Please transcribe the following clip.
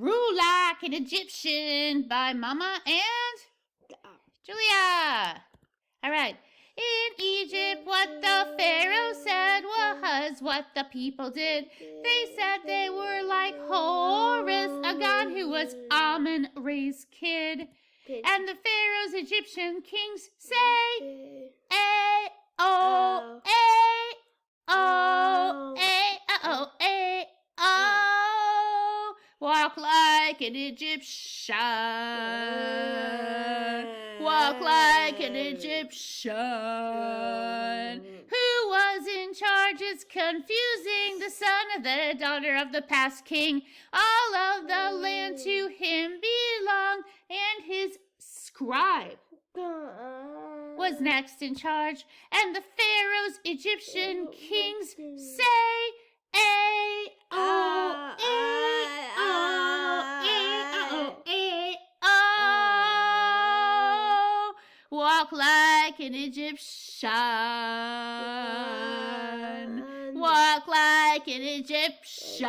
Rule Like an Egyptian by Mama and Julia. All right. In Egypt, what the Pharaoh said was what the people did. They said they were like Horus, a god who was Amun-Ra's kid. And the Pharaoh's Egyptian kings say, A-O, A-O, A-O, A-O. Walk like an Egyptian. Walk like an Egyptian. Who was in charge is confusing. The son of the daughter of the past king. All of the land to him belong, and his scribe was next in charge. And the Pharaoh's Egyptian kings say, A-O, A-O, A-O, A-O. Walk like an Egyptian. Walk like an Egyptian.